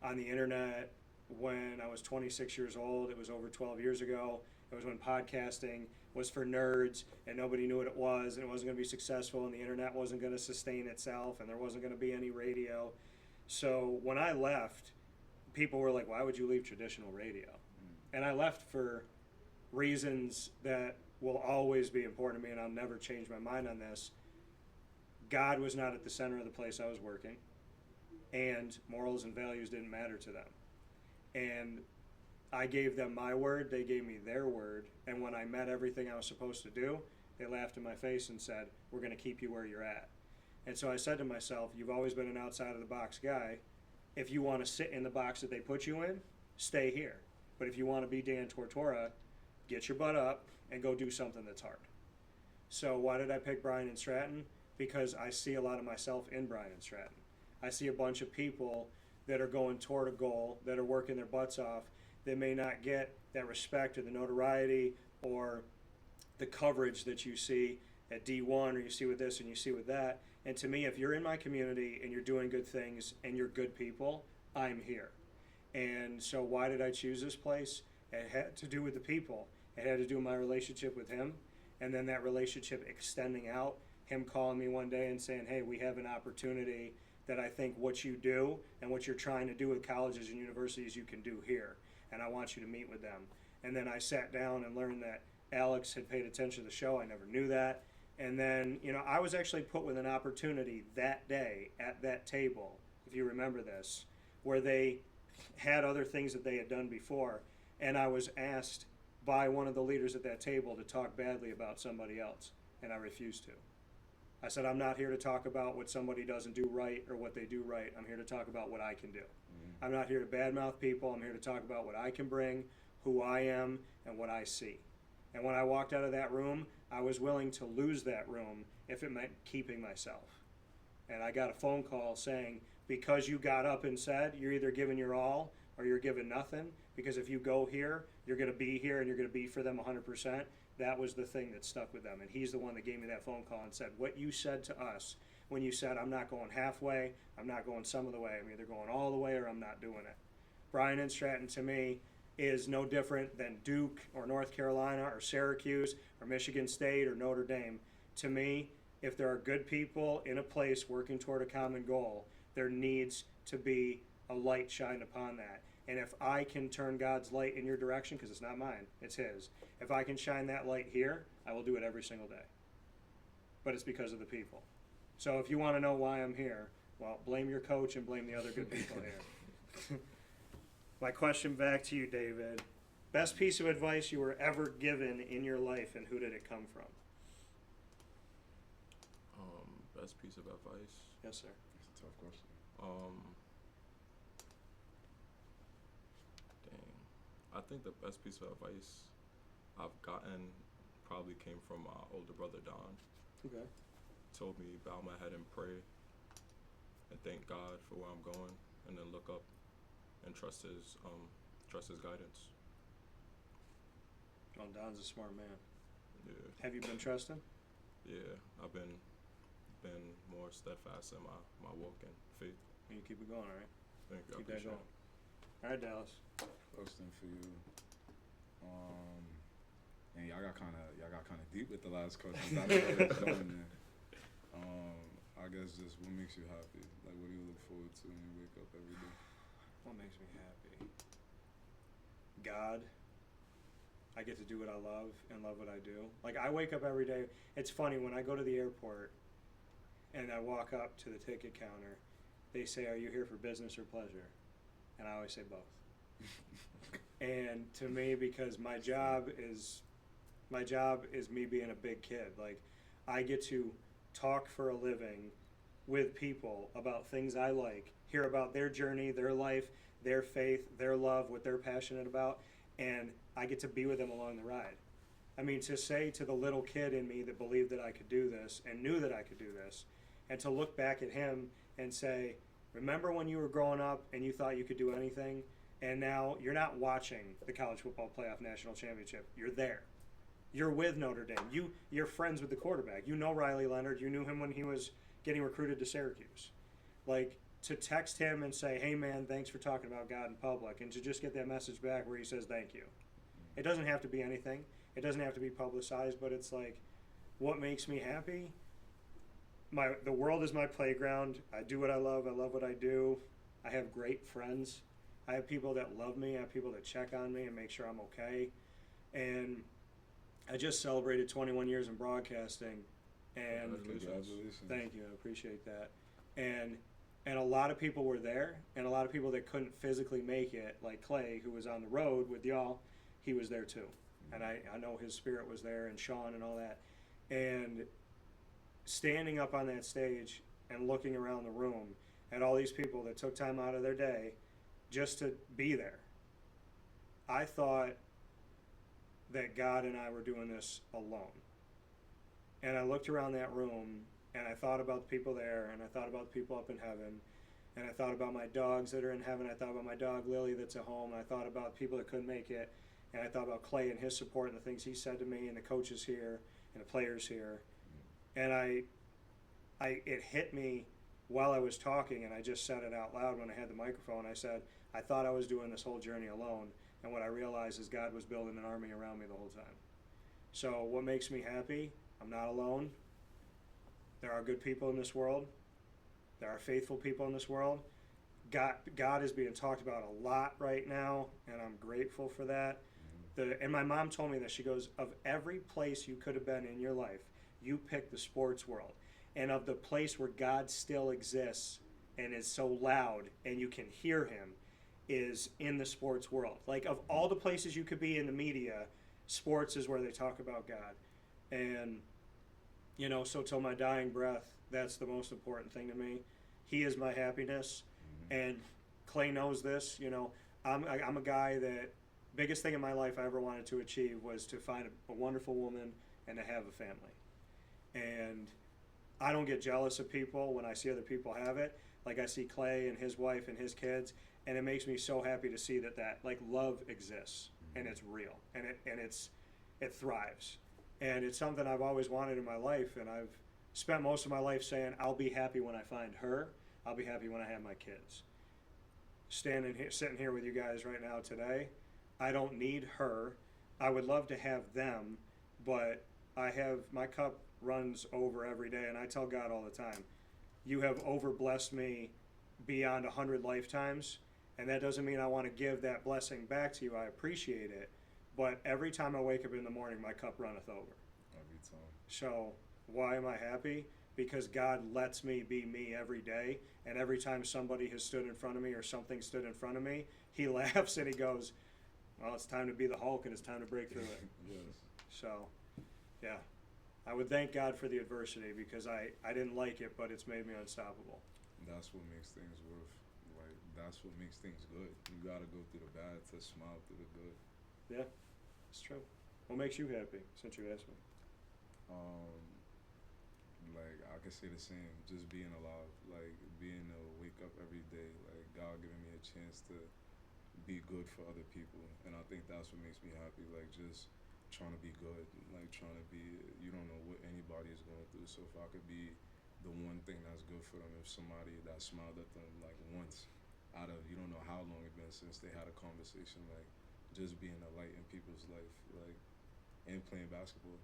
on the internet when I was 26 years old. It was over 12 years ago. It was when podcasting was for nerds and nobody knew what it was, and it wasn't going to be successful, and the internet wasn't going to sustain itself, and there wasn't going to be any radio. So when I left, people were like, "Why would you leave traditional radio?" And I left for reasons that will always be important to me, and I'll never change my mind on this. God was not at the center of the place I was working, and morals and values didn't matter to them. And I gave them my word, they gave me their word, and when I met everything I was supposed to do, they laughed in my face and said, "We're going to keep you where you're at." And so I said to myself, you've always been an outside of the box guy. If you want to sit in the box that they put you in, stay here. But if you want to be Dan Tortora, get your butt up and go do something that's hard. So why did I pick Bryant Stratton? Because I see a lot of myself in Bryant Stratton. I see a bunch of people that are going toward a goal, that are working their butts off. They may not get that respect or the notoriety or the coverage that you see at D1 or you see with this and you see with that. And to me, if you're in my community and you're doing good things and you're good people, I'm here. And so why did I choose this place? It had to do with the people. It had to do with my relationship with him, and then that relationship extending out, him calling me one day and saying, "Hey, we have an opportunity that I think what you do and what you're trying to do with colleges and universities you can do here, and I want you to meet with them." And then I sat down and learned that Alex had paid attention to the show. I never knew that. And then, I was actually put with an opportunity that day at that table, if you remember this, where they had other things that they had done before, and I was asked by one of the leaders at that table to talk badly about somebody else, and I refused to. I said, I'm not here to talk about what somebody doesn't do right or what they do right. I'm here to talk about what I can do. I'm not here to badmouth people. I'm here to talk about what I can bring, who I am, and what I see. And when I walked out of that room, I was willing to lose that room if it meant keeping myself. And I got a phone call saying, because you got up and said you're either giving your all or you're giving nothing, because if you go here, you're going to be here and you're going to be for them 100%. That was the thing that stuck with them. And he's the one that gave me that phone call and said, what you said to us when you said, I'm not going halfway, I'm not going some of the way, I'm either going all the way or I'm not doing it. Bryant Stratton, to me, is no different than Duke or North Carolina or Syracuse or Michigan State or Notre Dame. To me, if there are good people in a place working toward a common goal, there needs to be a light shined upon that. And if I can turn God's light in your direction, because it's not mine, it's His, if I can shine that light here, I will do it every single day. But it's because of the people. So if you want to know why I'm here, well, blame your coach and blame the other good people here. My question back to you, David. Best piece of advice you were ever given in your life, and who did it come from? Best piece of advice? Yes, sir. That's a tough question. I think the best piece of advice I've gotten probably came from my older brother, Don. Okay. Told me bow my head and pray and thank God for where I'm going, and then look up and trust his guidance. Well, Don's a smart man. Yeah. Have you been trusting? Yeah, I've been more steadfast in my walk and faith. You keep it going, all right? Thank you. Keep that going. All right, Dallas. Question for you. And y'all got kind of deep with the last question. I guess just what makes you happy? Like, what do you look forward to when you wake up every day? What makes me happy? God. I get to do what I love and love what I do. Like, I wake up every day. It's funny, when I go to the airport and I walk up to the ticket counter, they say, "Are you here for business or pleasure?" And I always say both. And to me, because my job is me being a big kid. Like, I get to talk for a living with people about things I like, hear about their journey, their life, their faith, their love, what they're passionate about, and I get to be with them along the ride. I mean, to say to the little kid in me that believed that I could do this and knew that I could do this, and to look back at him and say, remember when you were growing up and you thought you could do anything, and now you're not watching the college football playoff national championship, you're there. You're with Notre Dame. You're friends with the quarterback. You know Riley Leonard. You knew him when he was getting recruited to Syracuse. Like, to text him and say, "Hey man, thanks for talking about God in public," and to just get that message back where he says thank you. It doesn't have to be anything. It doesn't have to be publicized, but it's like, what makes me happy? The world is my playground. I do what I love what I do. I have great friends. I have people that love me. I have people that check on me and make sure I'm okay. And I just celebrated 21 years in broadcasting, and Congratulations. thank you, I appreciate that. And a lot of people were there, and a lot of people that couldn't physically make it, like Clay, who was on the road with y'all, he was there too. And I know his spirit was there, and Sean and all that. And standing up on that stage and looking around the room at all these people that took time out of their day just to be there, I thought that God and I were doing this alone. And I looked around that room, and I thought about the people there, and I thought about the people up in heaven, and I thought about my dogs that are in heaven. I thought about my dog Lily that's at home, and I thought about people that couldn't make it, and I thought about Clay and his support and the things he said to me, and the coaches here and the players here. And it hit me while I was talking, and I just said it out loud when I had the microphone. I said, I thought I was doing this whole journey alone, and what I realized is God was building an army around me the whole time. So what makes me happy? I'm not alone. There are good people in this world. There are faithful people in this world. God is being talked about a lot right now, and I'm grateful for that. And my mom told me this. She goes, of every place you could have been in your life, you picked the sports world. And of the place where God still exists and is so loud and you can hear him is in the sports world. Like, of all the places you could be in the media, sports is where they talk about God. And, so till my dying breath, that's the most important thing to me. He is my happiness. And Clay knows this. I'm a guy that, biggest thing in my life I ever wanted to achieve was to find a wonderful woman and to have a family. And I don't get jealous of people when I see other people have it. Like, I see Clay and his wife and his kids, and it makes me so happy to see that love exists and it's real and it thrives. And it's something I've always wanted in my life, and I've spent most of my life saying, I'll be happy when I find her. I'll be happy when I have my kids. Sitting here with you guys right now today, I don't need her. I would love to have them, but my cup runs over every day, and I tell God all the time, you have over-blessed me beyond 100 lifetimes, and that doesn't mean I want to give that blessing back to you. I appreciate it, but every time I wake up in the morning, my cup runneth over. Every time. So why am I happy? Because God lets me be me every day, and every time somebody has stood in front of me or something stood in front of me, he laughs and he goes, well, it's time to be the Hulk and it's time to break through it. Yes. So, yeah. I would thank God for the adversity because I didn't like it, but it's made me unstoppable. That's what makes things that's what makes things good. You gotta go through the bad to smile through the good. Yeah, it's true. What makes you happy, since you asked me? I could say the same, just being alive, being to wake up every day, God giving me a chance to be good for other people, and I think that's what makes me happy, just trying to be good, trying to be, you don't know what anybody is going through, so if I could be the one thing that's good for them, if somebody that smiled at them once out of, you don't know how long it's been since they had a conversation, just being a light in people's life, and playing basketball,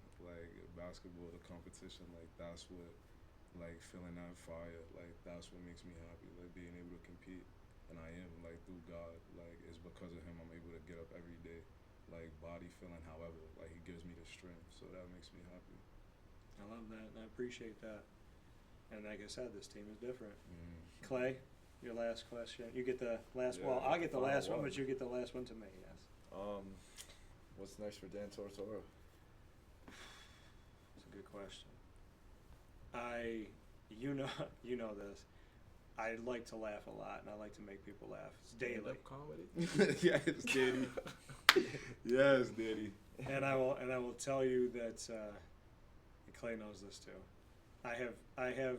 basketball, the competition, that's what, feeling that fire, that's what makes me happy, being able to compete. and I am, like, through God. Like, it's because of him I'm able to get up every day, like, body feeling however. Like, he gives me the strength, so that makes me happy. I love that, and I appreciate that. And like I said, this team is different. Clay, your last question. You get the last. Yeah, Well, I'll get the final last one, one. but you get the last one to me. Yes. What's next for Dan Tortora? That's a good question. You know this. I like to laugh a lot, and I like to make people laugh. It's daily. Stand-up comedy? Yes, Diddy. Yes, Diddy. And I will tell you that and Clay knows this too. I have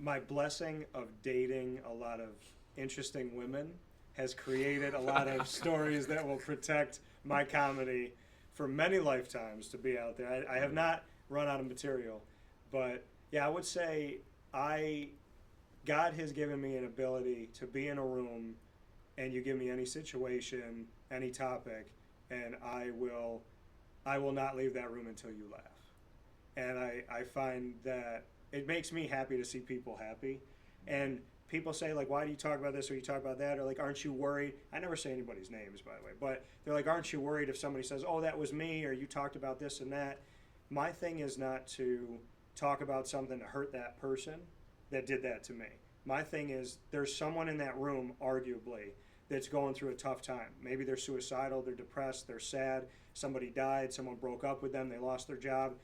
my blessing of dating a lot of interesting women has created a lot of stories that will protect my comedy for many lifetimes to be out there. I have not run out of material, but yeah, I would say God has given me an ability to be in a room and you give me any situation, any topic, and I will not leave that room until you laugh. And I find that it makes me happy to see people happy. And people say, like, why do you talk about this or you talk about that? Or, like, aren't you worried? I never say anybody's names, by the way. But they're like, aren't you worried if somebody says, oh, that was me, or you talked about this and that? My thing is not to talk about something to hurt that person that did that to me. My thing is there's someone in that room, arguably, that's going through a tough time. Maybe they're suicidal, they're depressed, they're sad, somebody died, someone broke up with them, they lost their job.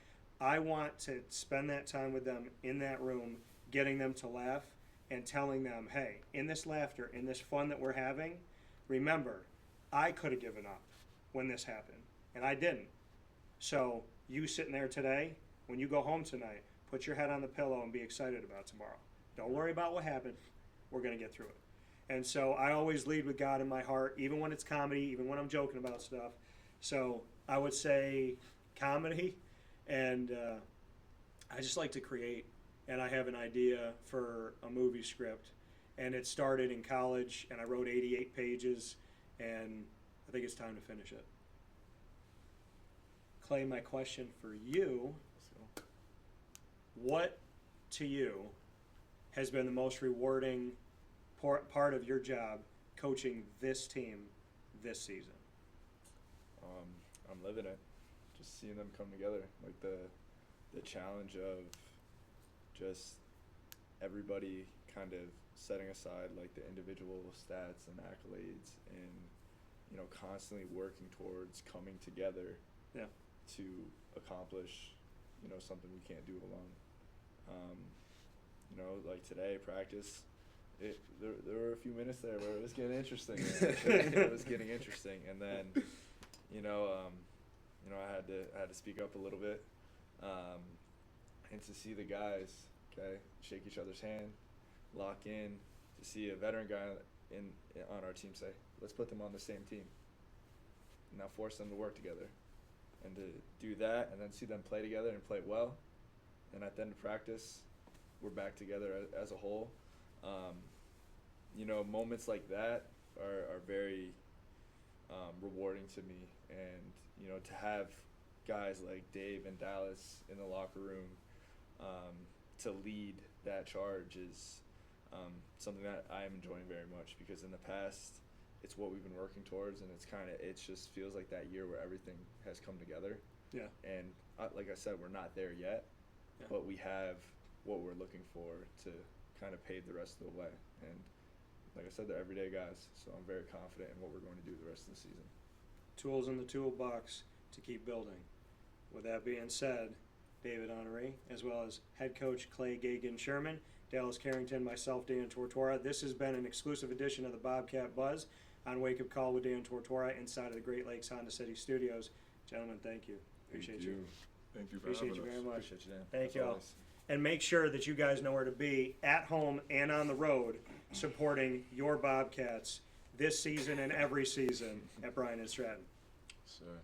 I want to spend that time with them in that room, getting them to laugh and telling them, hey, in this laughter, in this fun that we're having, remember, I could have given up when this happened, and I didn't. So you sitting there today, when you go home tonight, put your head on the pillow and be excited about tomorrow. Don't worry about what happened. We're going to get through it. And so I always lead with God in my heart, even when it's comedy, even when I'm joking about stuff. So I would say comedy, and I just like to create. And I have an idea for a movie script, and it started in college, and I wrote 88 pages, and I think it's time to finish it. Clay, my question for you, what to you has been the most rewarding part of your job coaching this team this season? I'm living it. Just seeing them come together, like the challenge of just everybody kind of setting aside like the individual stats and accolades, and constantly working towards coming together to accomplish something we can't do alone. Like today practice, there were a few minutes there where it was getting interesting. It was getting interesting, and then I had to speak up a little bit, and to see the guys shake each other's hand, lock in, to see a veteran guy on our team say, let's put them on the same team, now force them to work together, and to do that and then see them play together and play well, and at the end of practice we're back together as a whole. Moments like that are very rewarding to me, and to have guys like Dave and Dallas in the locker room to lead that charge is something that I am enjoying very much, because in the past it's what we've been working towards, and it just feels like that year where everything has come together. Yeah. And like I said, we're not there yet, but we have what we're looking for to kind of pave the rest of the way. And like I said, they're everyday guys, so I'm very confident in what we're going to do the rest of the season. Tools in the toolbox to keep building. With that being said, David Honore, as well as head coach Clay Gagen-Sherman, Dallas Carrington, myself, Dan Tortora. This has been an exclusive edition of the Bobcat Buzz on Wake Up Call with Dan Tortora inside of the Great Lakes Honda City Studios. Gentlemen, thank you. Appreciate you. Thank you for Appreciate having you us. very much. Appreciate you, Dan. Thank you all. Always. And make sure that you guys know where to be at home and on the road supporting your Bobcats this season and every season at Bryant Stratton. Sir.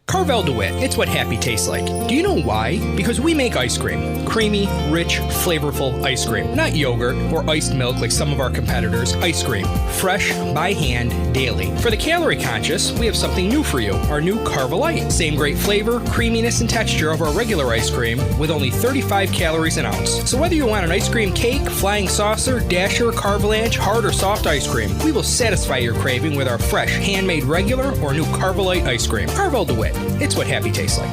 Carvel DeWitt, it's what happy tastes like. Do you know why? Because we make ice cream. Creamy, rich, flavorful ice cream. Not yogurt or iced milk like some of our competitors. Ice cream. Fresh, by hand, daily. For the calorie conscious, we have something new for you. Our new Carvelite. Same great flavor, creaminess, and texture of our regular ice cream with only 35 calories an ounce. So whether you want an ice cream cake, flying saucer, dasher, Carvelanche, hard or soft ice cream, we will satisfy your craving with our fresh, handmade regular or new Carvelite ice cream. Carvel DeWitt. It's what happy tastes like.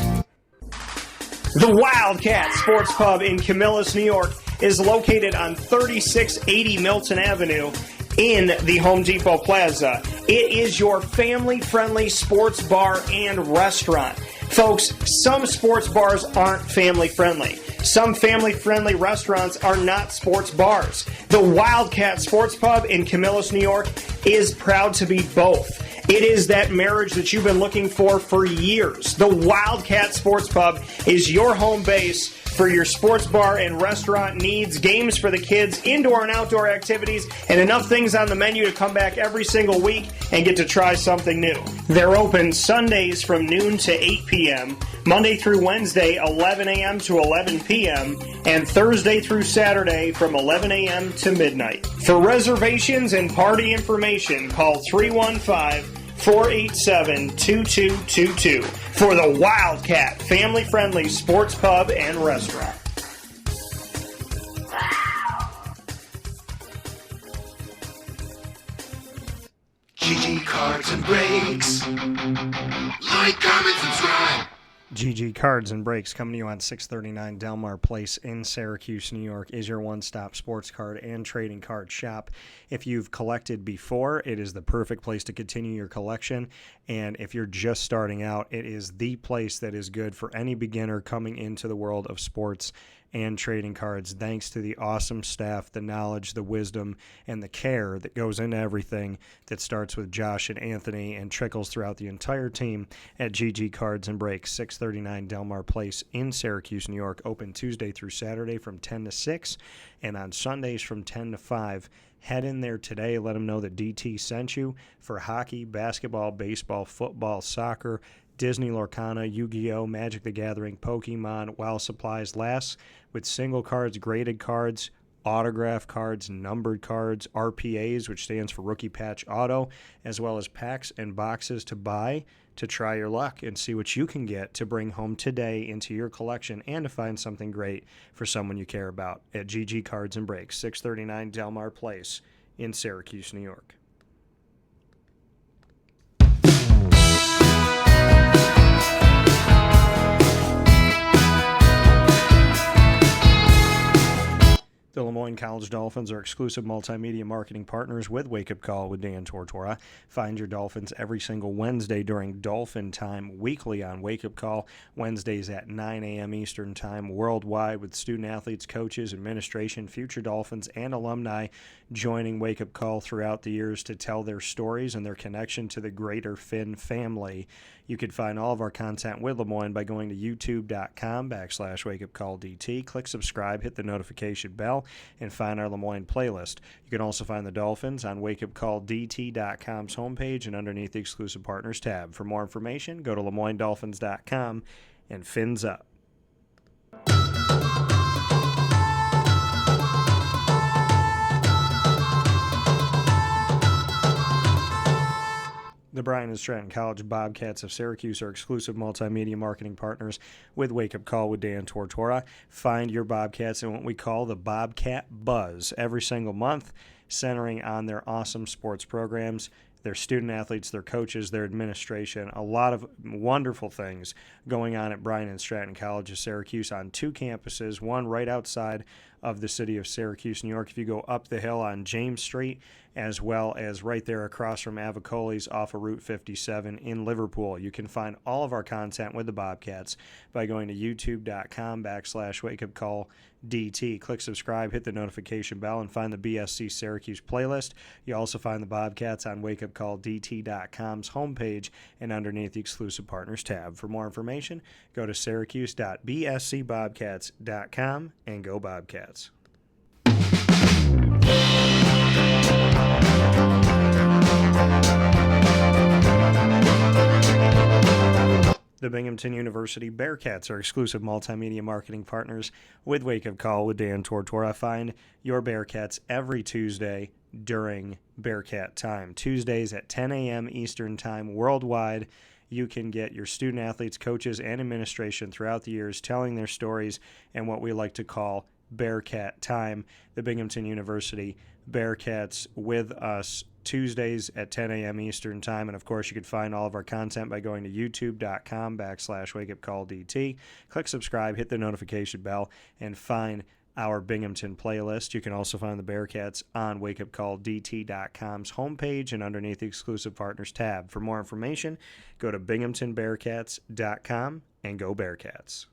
The Wildcat Sports Pub in Camillus, New York is located on 3680 Milton Avenue in the Home Depot Plaza. It is your family-friendly sports bar and restaurant. Folks, some sports bars aren't family-friendly. Some family-friendly restaurants are not sports bars. The Wildcat Sports Pub in Camillus, New York is proud to be both. It is that marriage that you've been looking for years. The Wildcat Sports Pub is your home base for your sports bar and restaurant needs, games for the kids, indoor and outdoor activities, and enough things on the menu to come back every single week and get to try something new. They're open Sundays from noon to 8 p.m., Monday through Wednesday, 11 a.m. to 11 p.m., and Thursday through Saturday from 11 a.m. to midnight. For reservations and party information, call 315-487-2222 for the Wildcat family-friendly sports pub and restaurant. GG Cards and Breaks. Like, comment, subscribe. GG Cards and Breaks, coming to you on 639 Delmar Place in Syracuse, New York, is your one-stop sports card and trading card shop. If you've collected before, it is the perfect place to continue your collection. And if you're just starting out, it is the place that is good for any beginner coming into the world of sports and trading cards, thanks to the awesome staff, the knowledge, the wisdom, and the care that goes into everything that starts with Josh and Anthony and trickles throughout the entire team at GG Cards and Breaks, 639 Delmar Place in Syracuse, New York, open Tuesday through Saturday from 10 to 6, and on Sundays from 10 to 5. Head in there today. Let them know that DT sent you for hockey, basketball, baseball, football, soccer, Disney, Lorcana, Yu-Gi-Oh!, Magic the Gathering, Pokemon, while supplies last, with single cards, graded cards, autograph cards, numbered cards, RPAs, which stands for Rookie Patch Auto, as well as packs and boxes to buy to try your luck and see what you can get to bring home today into your collection and to find something great for someone you care about at GG Cards and Breaks, 639 Delmar Place in Syracuse, New York. The Lemoyne College Dolphins are exclusive multimedia marketing partners with Wake Up Call with Dan Tortora. Find your Dolphins every single Wednesday during Dolphin Time, weekly on Wake Up Call, Wednesdays at 9 a.m. Eastern Time, worldwide, with student athletes, coaches, administration, future Dolphins, and alumni joining Wake Up Call throughout the years to tell their stories and their connection to the greater Finn family. You can find all of our content with Lemoyne by going to youtube.com/wakeupcalldt. Click subscribe, hit the notification bell, and find our Lemoyne playlist. You can also find the Dolphins on wakeupcalldt.com's homepage and underneath the exclusive partners tab. For more information, go to LemoyneDolphins.com and fins up. The Bryant Stratton College Bobcats of Syracuse are exclusive multimedia marketing partners with Wake Up Call with Dan Tortora. Find your Bobcats in what we call the Bobcat Buzz every single month, centering on their awesome sports programs, their student athletes, their coaches, their administration. A lot of wonderful things going on at Bryant Stratton College of Syracuse on two campuses, one right outside of the city of Syracuse, New York. If you go up the hill on James Street, as well as right there across from Avicoli's off of Route 57 in Liverpool. You can find all of our content with the Bobcats by going to youtube.com/wakeupcalldt. Click subscribe, hit the notification bell, and find the BSC Syracuse playlist. You also find the Bobcats on wakeupcalldt.com's homepage and underneath the exclusive partners tab. For more information, go to syracuse.bscbobcats.com and go Bobcats. The Binghamton University Bearcats, our exclusive multimedia marketing partners with Wake Up Call with Dan Tortora. Find your Bearcats every Tuesday during Bearcat time. Tuesdays at 10 a.m. Eastern Time worldwide. You can get your student athletes, coaches, and administration throughout the years telling their stories and what we like to call Bearcat time. The Binghamton University Bearcats with us Tuesdays at 10 a.m. Eastern Time. And, of course, you can find all of our content by going to youtube.com/wakeupcalldt. Click subscribe, hit the notification bell, and find our Binghamton playlist. You can also find the Bearcats on WakeUpCallDT.com's homepage and underneath the Exclusive Partners tab. For more information, go to BinghamtonBearcats.com and go Bearcats.